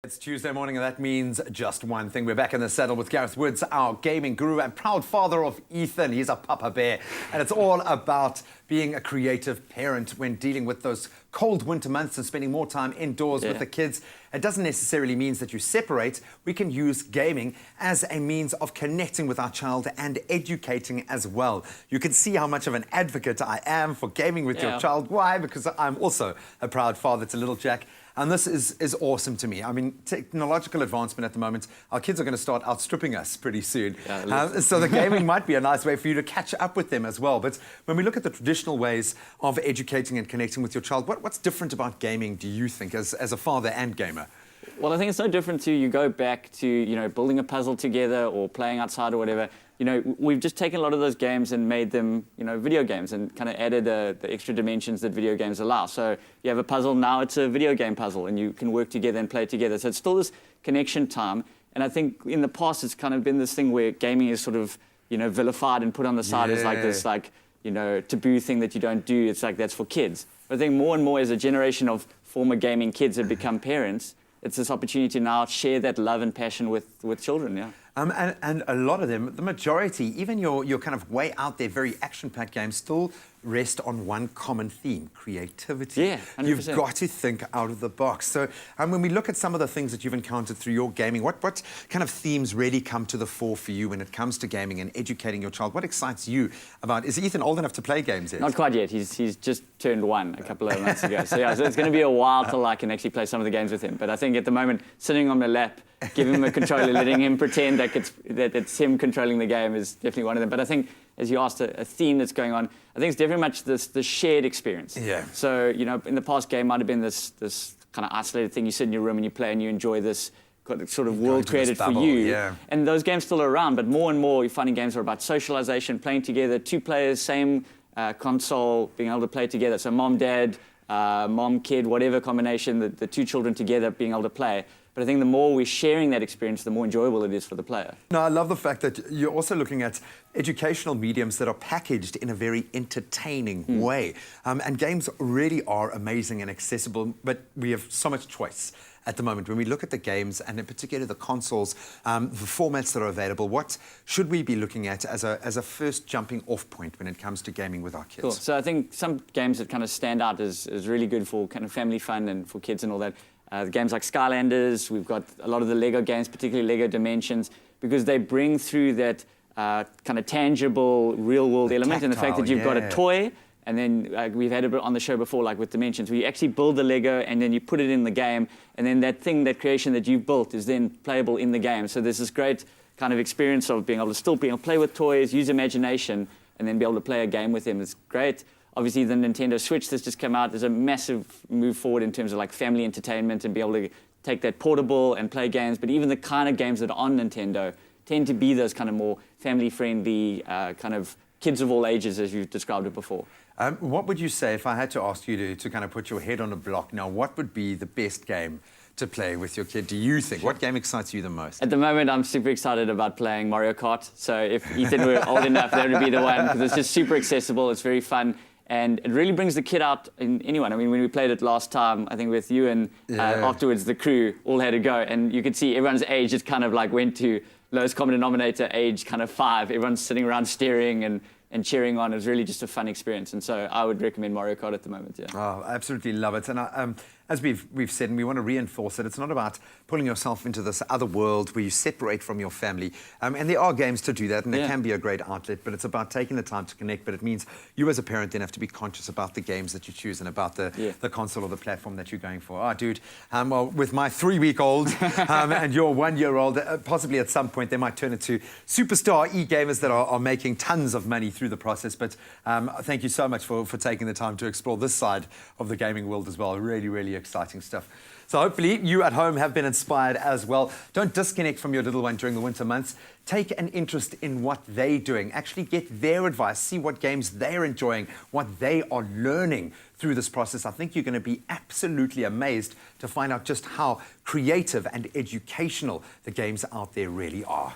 It's Tuesday morning, and that means just one thing. We're back in the saddle with Gareth Woods, our gaming guru and proud father of Ethan. He's a papa bear, and it's all about being a creative parent when dealing with those cold winter months and spending more time indoors with the kids. It doesn't necessarily mean that you separate. We can use gaming as a means of connecting with our child and educating as well. You can see how much of an advocate I am for gaming with your child. Why? Because I'm also a proud father to little Jack. And this is awesome to me. I mean, technological advancement at the moment, our kids are going to start outstripping us pretty soon. So the gaming might be a nice way for you to catch up with them as well. But when we look at the traditional ways of educating and connecting with your child, what's different about gaming, do you think, as a father and gamer? Well, I think it's no different to you go back to, building a puzzle together or playing outside or whatever. We've just taken a lot of those games and made them, video games and kind of added the extra dimensions that video games allow. So you have a puzzle, now it's a video game puzzle, and you can work together and play together. So it's still this connection time. And I think in the past, it's kind of been this thing where gaming is sort of, vilified and put on the side as like this, taboo thing that you don't do. It's like that's for kids. But I think more and more as a generation of former gaming kids have become parents, it's this opportunity to now share that love and passion with children, And a lot of them, the majority, even your kind of way out there, very action-packed games, still rest on one common theme: creativity. Yeah, 100%. You've got to think out of the box. So when we look at some of the things that you've encountered through your gaming, what kind of themes really come to the fore for you when it comes to gaming and educating your child? What excites you about? Is Ethan old enough to play games yet? Not quite yet. He's just turned 1 a couple of months ago. So it's going to be a while till I can actually play some of the games with him. But I think at the moment, sitting on my lap, giving him a controller, letting him pretend that it's him controlling the game is definitely one of them. But I think, as you asked, a theme that's going on, I think it's definitely much the shared experience. Yeah. So, in the past, game might have been this kind of isolated thing. You sit in your room and you play and you enjoy this sort of world created for you. Yeah. And those games still are around, but more and more you're finding games are about socialization, playing together, 2 players, same console, being able to play together. So mom, dad, mom, kid, whatever combination, the 2 children together being able to play. But I think the more we're sharing that experience, the more enjoyable it is for the player. No, I love the fact that you're also looking at educational mediums that are packaged in a very entertaining way. And games really are amazing and accessible, but we have so much choice at the moment. When we look at the games, and in particular the consoles, the formats that are available, what should we be looking at as a first jumping off point when it comes to gaming with our kids? Cool. So I think some games that kind of stand out as really good for kind of family fun and for kids and all that. Games like Skylanders, we've got a lot of the Lego games, particularly Lego Dimensions, because they bring through that kind of tangible, real-world element, and the fact that you've got a toy, and then we've had it on the show before, like with Dimensions, where you actually build the Lego and then you put it in the game, and then that creation that you've built is then playable in the game. So there's this great kind of experience of being able to still play with toys, use imagination, and then be able to play a game with them. It's great. Obviously, the Nintendo Switch that's just come out is a massive move forward in terms of like family entertainment and be able to take that portable and play games. But even the kind of games that are on Nintendo tend to be those kind of more family-friendly, kind of kids of all ages, as you've described it before. What would you say, if I had to ask you to kind of put your head on a block now, what would be the best game to play with your kid, do you think? What game excites you the most? At the moment, I'm super excited about playing Mario Kart. So if Ethan were old enough, that would be the one, because it's just super accessible, it's very fun. And it really brings the kid out in anyone. I mean, when we played it last time, I think with you and afterwards the crew all had a go. And you could see everyone's age just kind of like went to lowest common denominator, age kind of 5. Everyone's sitting around staring and cheering on. It was really just a fun experience. And so I would recommend Mario Kart at the moment, Oh, I absolutely love it. And as we've said, and we want to reinforce it, it's not about pulling yourself into this other world where you separate from your family. And there are games to do that, and it can be a great outlet, but it's about taking the time to connect. But it means you as a parent then have to be conscious about the games that you choose and about the console or the platform that you're going for. Oh, dude, well, with my 3-week-old and your 1-year-old, possibly at some point they might turn into superstar e-gamers that are making tons of money through the process. But thank you so much for taking the time to explore this side of the gaming world as well. Really, really exciting stuff. So hopefully you at home have been inspired as well. Don't disconnect from your little one during the winter months. Take an interest in what they're doing. Actually get their advice. See what games they're enjoying, what they are learning through this process. I think you're going to be absolutely amazed to find out just how creative and educational the games out there really are.